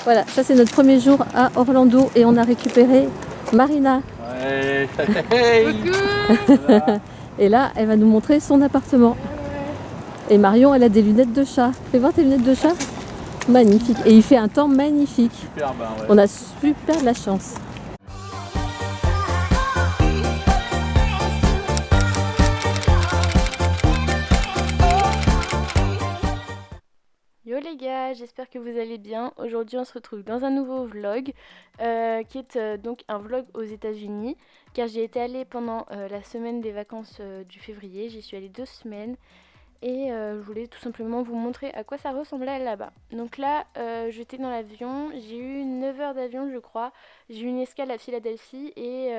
Voilà, ça c'est notre premier jour à Orlando et on a récupéré Marina. Ouais. Et là, elle va nous montrer son appartement. Et Marion, elle a des lunettes de chat. Fais voir tes lunettes de chat. Magnifique. Et il fait un temps magnifique. Superbe, hein, ouais. On a super de la chance. Yo les gars, j'espère que vous allez bien. Aujourd'hui on se retrouve dans un nouveau vlog qui est donc un vlog aux États-Unis car j'y étais allée pendant la semaine des vacances du février. J'y suis allée 2 semaines et je voulais tout simplement vous montrer à quoi ça ressemblait là-bas. Donc là j'étais dans l'avion, j'ai eu 9 heures d'avion je crois. J'ai eu une escale à Philadelphie et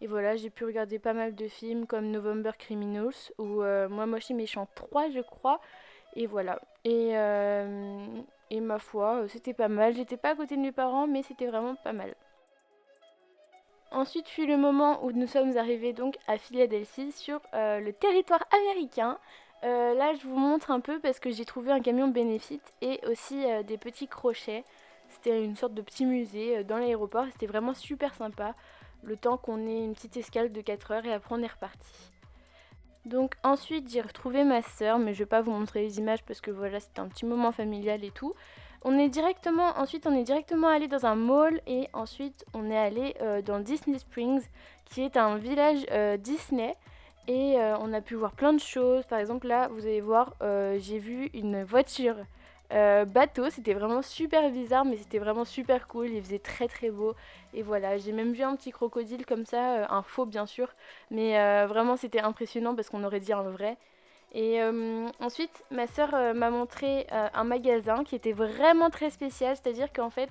voilà, j'ai pu regarder pas mal de films comme November Criminals ou Moi Moche et Méchant 3 je crois. Et voilà. Et ma foi, c'était pas mal. J'étais pas à côté de mes parents, mais c'était vraiment pas mal. Ensuite fut le moment où nous sommes arrivés donc à Philadelphie sur le territoire américain. Là je vous montre un peu parce que j'ai trouvé un camion Benefit et aussi des petits crochets. C'était une sorte de petit musée dans l'aéroport. C'était vraiment super sympa. Le temps qu'on ait une petite escale de 4 heures et après on est reparti. Donc ensuite j'ai retrouvé ma soeur, mais je vais pas vous montrer les images parce que voilà, c'était un petit moment familial et tout. Ensuite on est directement allé dans un mall et ensuite on est allé dans Disney Springs qui est un village Disney et on a pu voir plein de choses. Par exemple là vous allez voir, j'ai vu une voiture bateau, c'était vraiment super bizarre mais c'était vraiment super cool, il faisait très très beau et voilà, j'ai même vu un petit crocodile comme ça, un faux bien sûr, mais vraiment c'était impressionnant parce qu'on aurait dit un vrai. Et ensuite ma soeur m'a montré un magasin qui était vraiment très spécial, c'est-à-dire qu'en fait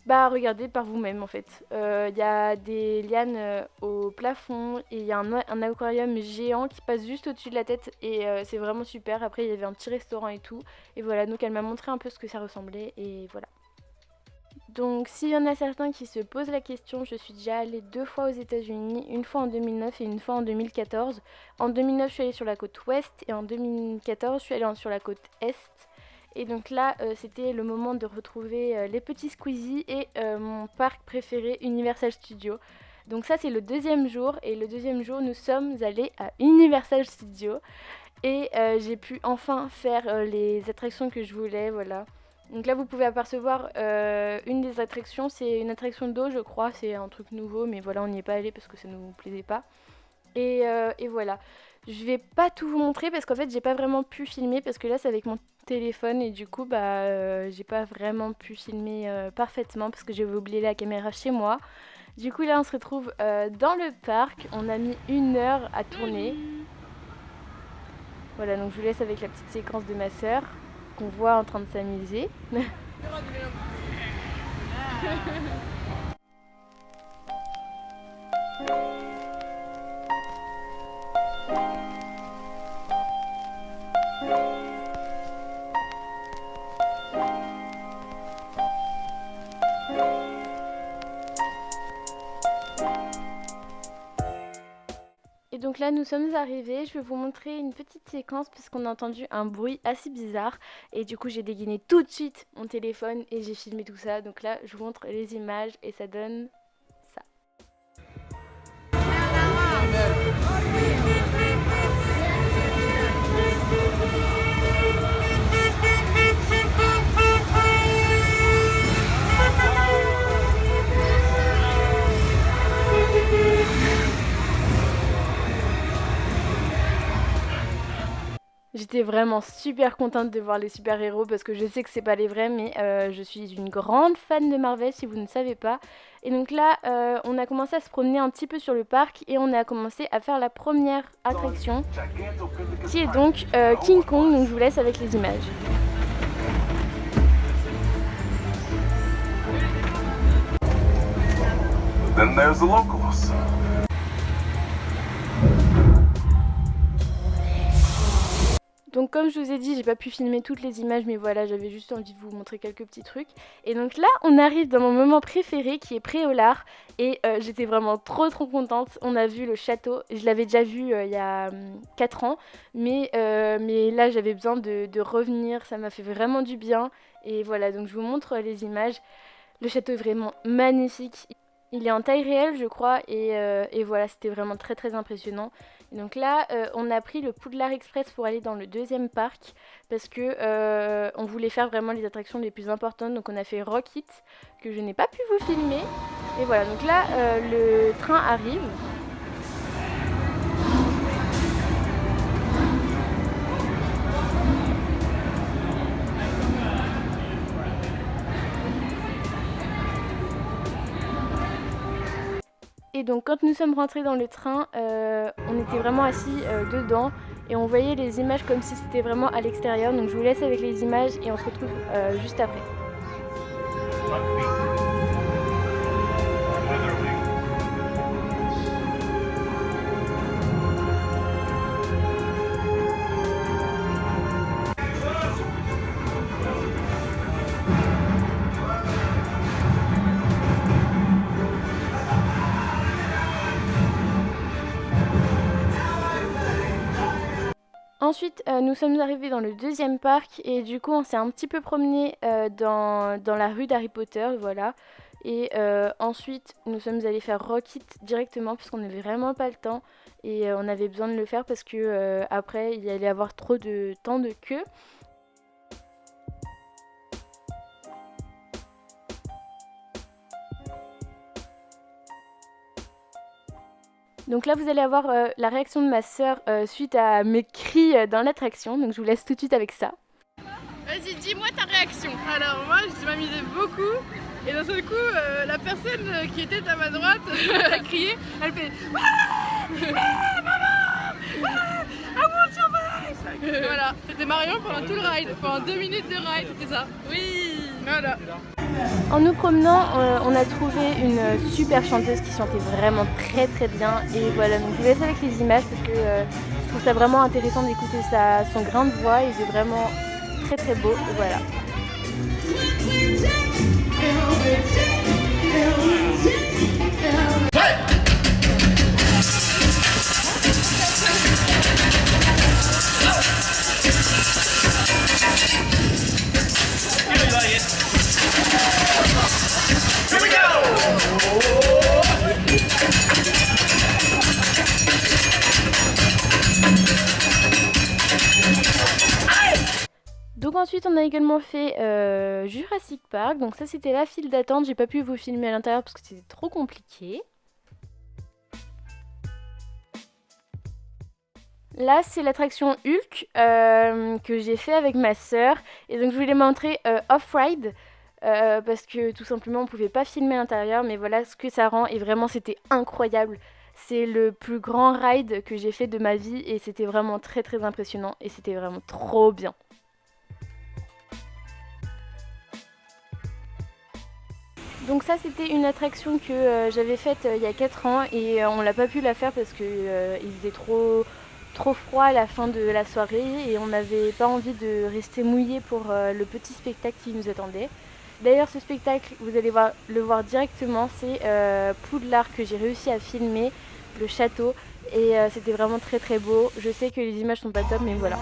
bah regardez par vous-même en fait. Y a des lianes au plafond et il y a un aquarium géant qui passe juste au-dessus de la tête et c'est vraiment super. Après il y avait un petit restaurant et tout. Et voilà, donc elle m'a montré un peu ce que ça ressemblait et voilà. Donc s'il y en a certains qui se posent la question, je suis déjà allée 2 fois aux États-Unis, une fois en 2009 et une fois en 2014. En 2009 je suis allée sur la côte ouest et en 2014 je suis allée sur la côte est. Et donc là, c'était le moment de retrouver les petits Squeezie et mon parc préféré, Universal Studios. Donc ça, c'est le deuxième jour. Et le deuxième jour, nous sommes allés à Universal Studios. Et j'ai pu enfin faire les attractions que je voulais, voilà. Donc là, vous pouvez apercevoir une des attractions. C'est une attraction d'eau, je crois. C'est un truc nouveau, mais voilà, on n'y est pas allé parce que ça ne nous plaisait pas. Et voilà. Je vais pas tout vous montrer parce qu'en fait j'ai pas vraiment pu filmer parce que là c'est avec mon téléphone et du coup bah j'ai pas vraiment pu filmer parfaitement parce que j'avais oublié la caméra chez moi. Du coup là on se retrouve dans le parc, on a mis 1 heure à tourner. Voilà, donc je vous laisse avec la petite séquence de ma soeur qu'on voit en train de s'amuser. Et donc là nous sommes arrivés, je vais vous montrer une petite séquence puisqu'on a entendu un bruit assez bizarre et du coup j'ai dégainé tout de suite mon téléphone et j'ai filmé tout ça. Donc là je vous montre les images et ça donne ça. J'étais vraiment super contente de voir les super-héros parce que je sais que c'est pas les vrais mais je suis une grande fan de Marvel si vous ne savez pas. Et donc là on a commencé à se promener un petit peu sur le parc et on a commencé à faire la première attraction qui est donc King Kong, donc je vous laisse avec les images. Then there's the locals. Donc Donc comme je vous ai dit, j'ai pas pu filmer toutes les images, mais voilà, j'avais juste envie de vous montrer quelques petits trucs. Et donc là, on arrive dans mon moment préféré qui est Préolard. Et j'étais vraiment trop contente. On a vu le château. Je l'avais déjà vu il y a 4 ans. Mais là, j'avais besoin de revenir. Ça m'a fait vraiment du bien. Et voilà, donc je vous montre les images. Le château est vraiment magnifique. Il est en taille réelle, je crois. Et voilà, c'était vraiment très impressionnant. Et donc là, on a pris le Poudlard Express pour aller dans le deuxième parc. Parce que on voulait faire vraiment les attractions les plus importantes. Donc on a fait Rock It, que je n'ai pas pu vous filmer. Et voilà, donc là, le train arrive. Et donc quand nous sommes rentrés dans le train, on était vraiment assis dedans et on voyait les images comme si c'était vraiment à l'extérieur. Donc je vous laisse avec les images et on se retrouve juste après. Ensuite, nous sommes arrivés dans le deuxième parc et du coup on s'est un petit peu promené dans la rue d'Harry Potter, voilà. Et ensuite nous sommes allés faire Rock It directement parce qu'on n'avait vraiment pas le temps et on avait besoin de le faire parce que après il y allait avoir trop de temps de queue. Donc là, vous allez avoir la réaction de ma sœur suite à mes cris dans l'attraction. Donc je vous laisse tout de suite avec ça. Vas-y, dis-moi ta réaction. Alors moi, je m'amusais beaucoup. Et d'un seul coup, la personne qui était à ma droite a crié. Elle fait maman, I want your bike. Voilà, c'était Marion pendant tout le ride. Pendant 2 minutes de ride, c'était ça. Oui, voilà. En nous promenant, on a trouvé une super chanteuse qui chantait vraiment très bien. Et voilà, donc je vous laisse avec les images parce que je trouve ça vraiment intéressant d'écouter son grain de voix. Il est vraiment très beau. Et voilà. Donc ensuite on a également fait Jurassic Park, donc ça c'était la file d'attente, j'ai pas pu vous filmer à l'intérieur parce que c'était trop compliqué. Là c'est l'attraction Hulk que j'ai fait avec ma sœur et donc je voulais montrer off-ride parce que tout simplement on pouvait pas filmer à l'intérieur mais voilà ce que ça rend et vraiment c'était incroyable. C'est le plus grand ride que j'ai fait de ma vie et c'était vraiment très impressionnant et c'était vraiment trop bien. Donc ça c'était une attraction que j'avais faite il y a 4 ans et on l'a pas pu la faire parce que il faisait trop froid à la fin de la soirée et on n'avait pas envie de rester mouillé pour le petit spectacle qui nous attendait. D'ailleurs ce spectacle, vous allez le voir directement, c'est Poudlard que j'ai réussi à filmer, le château, et c'était vraiment très beau. Je sais que les images sont pas top mais voilà.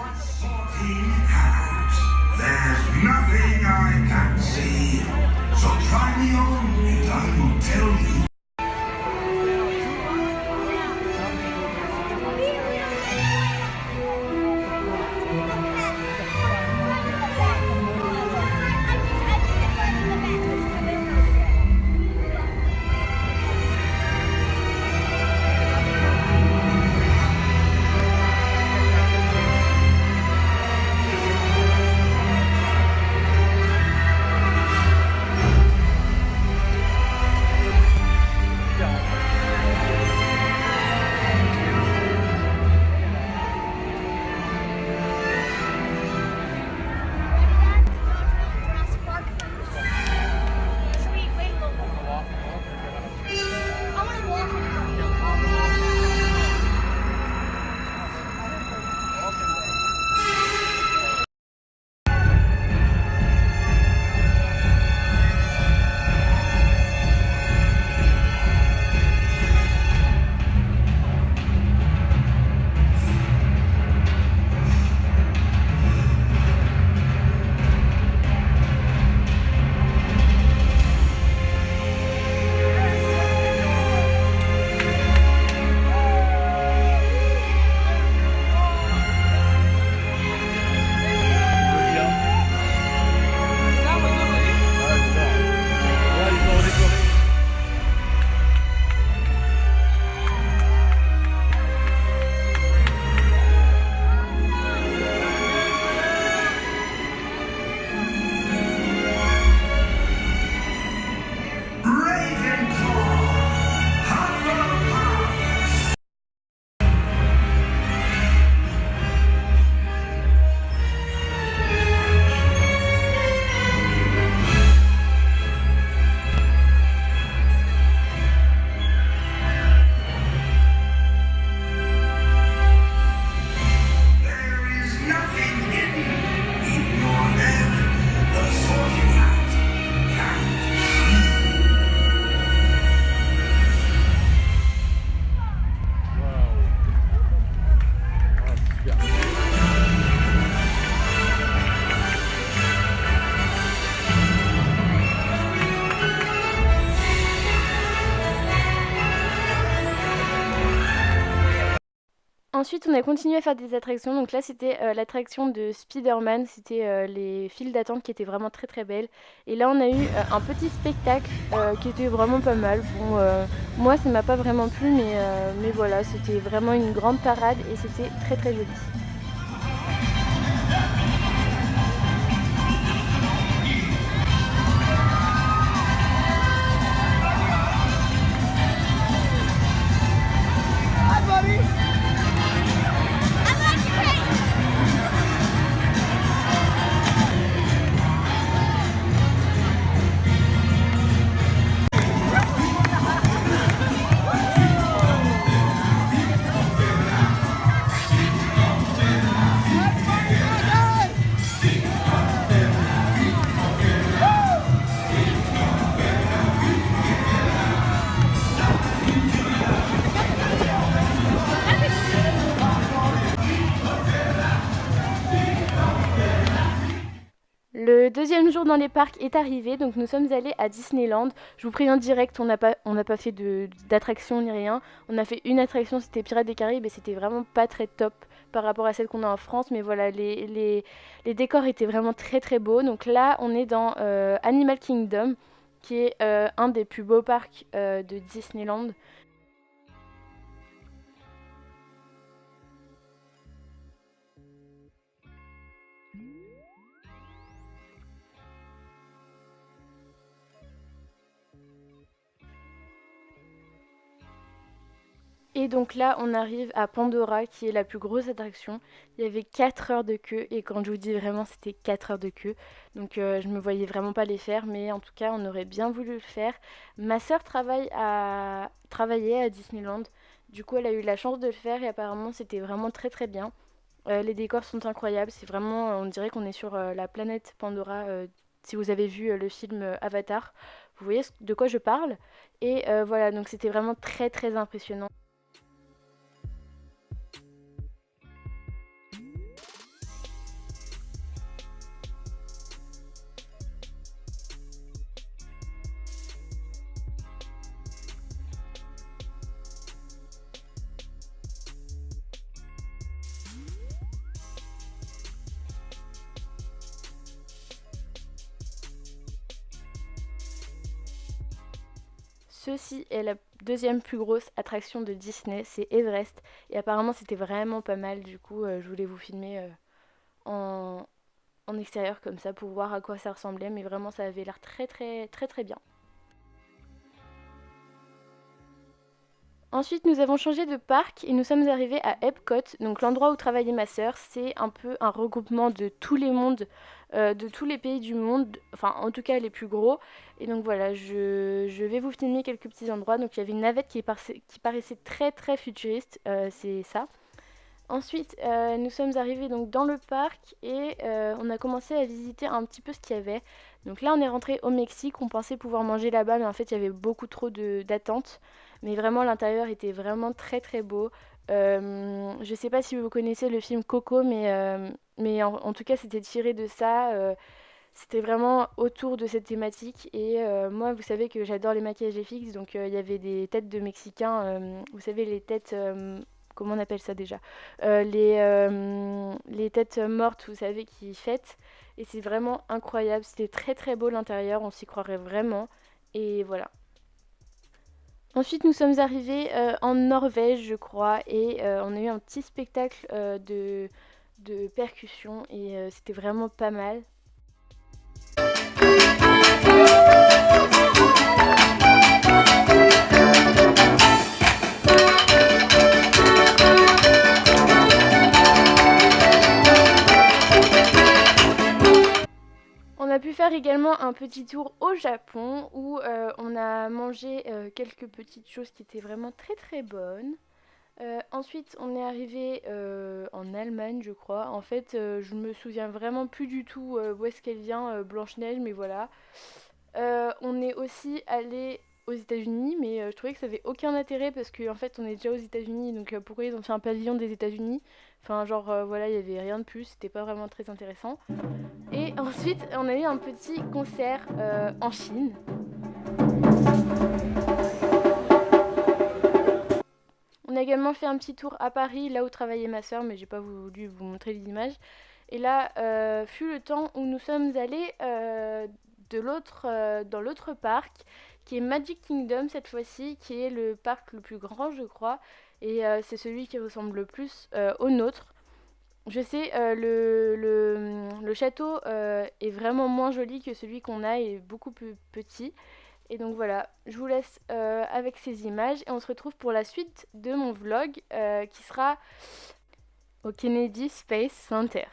Ensuite, on a continué à faire des attractions. Donc là, c'était l'attraction de Spider-Man. C'était les files d'attente qui étaient vraiment très très belles. Et là, on a eu un petit spectacle qui était vraiment pas mal. Bon, moi, ça m'a pas vraiment plu, mais voilà, c'était vraiment une grande parade et c'était très très joli. Le deuxième jour dans les parcs est arrivé, donc nous sommes allés à Disneyland. Je vous préviens direct, on n'a pas fait d'attraction ni rien. On a fait une attraction, c'était Pirates des Caraïbes et c'était vraiment pas très top par rapport à celle qu'on a en France. Mais voilà, les décors étaient vraiment très très beaux. Donc là, on est dans Animal Kingdom, qui est un des plus beaux parcs de Disneyland. Et donc là, on arrive à Pandora, qui est la plus grosse attraction. Il y avait 4 heures de queue, et quand je vous dis vraiment, c'était 4 heures de queue. Donc je me voyais vraiment pas les faire, mais en tout cas, on aurait bien voulu le faire. Ma sœur travaillait à Disneyland. Du coup, elle a eu la chance de le faire, et apparemment, c'était vraiment très très bien. Les décors sont incroyables, c'est vraiment, on dirait qu'on est sur la planète Pandora. Si vous avez vu le film Avatar, vous voyez de quoi je parle. Et voilà, donc c'était vraiment très très impressionnant. Ceci est la deuxième plus grosse attraction de Disney, c'est Everest. Et apparemment c'était vraiment pas mal, du coup je voulais vous filmer en, en extérieur comme ça pour voir à quoi ça ressemblait. Mais vraiment ça avait l'air très très très très bien. Ensuite, nous avons changé de parc et nous sommes arrivés à Epcot, donc l'endroit où travaillait ma sœur. C'est un peu un regroupement de tous les mondes, de tous les pays du monde, enfin en tout cas les plus gros. Et donc voilà, je vais vous filmer quelques petits endroits. Donc il y avait une navette qui paraissait très très futuriste, c'est ça. Ensuite, nous sommes arrivés donc dans le parc et on a commencé à visiter un petit peu ce qu'il y avait. Donc là, on est rentré au Mexique, on pensait pouvoir manger là-bas, mais en fait, il y avait beaucoup trop d'attentes. Mais vraiment, l'intérieur était vraiment très très beau. Je sais pas si vous connaissez le film Coco, mais en tout cas, c'était tiré de ça. C'était vraiment autour de cette thématique. Et moi, vous savez que j'adore les maquillages FX, donc il y avait des têtes de Mexicains. Vous savez, les têtes... comment on appelle ça déjà? Les têtes mortes, vous savez, qui fêtent. Et c'est vraiment incroyable. C'était très très beau l'intérieur, on s'y croirait vraiment. Et voilà. Ensuite, nous sommes arrivés en Norvège, je crois, et on a eu un petit spectacle de percussion et c'était vraiment pas mal. On a pu faire également un petit tour au Japon où on a mangé quelques petites choses qui étaient vraiment très très bonnes. Ensuite, on est arrivé en Allemagne, je crois. En fait, je me souviens vraiment plus du tout où est-ce qu'elle vient, Blanche-Neige, mais voilà. On est aussi allé aux États-Unis, mais je trouvais que ça avait aucun intérêt parce qu'en fait, on est déjà aux États-Unis, donc pourquoi ils ont fait un pavillon des États-Unis? Enfin, genre, voilà, il y avait rien de plus, c'était pas vraiment très intéressant. Et ensuite, on a eu un petit concert en Chine. On On a également fait un petit tour à Paris, là où travaillait ma soeur, mais j'ai pas voulu vous montrer les images. Et là fut le temps où nous sommes allés dans l'autre parc, qui est Magic Kingdom cette fois-ci, qui est le parc le plus grand, je crois, et c'est celui qui ressemble le plus au nôtre. Je sais, le château est vraiment moins joli que celui qu'on a et beaucoup plus petit. Et donc voilà, je vous laisse avec ces images et on se retrouve pour la suite de mon vlog qui sera au Kennedy Space Center.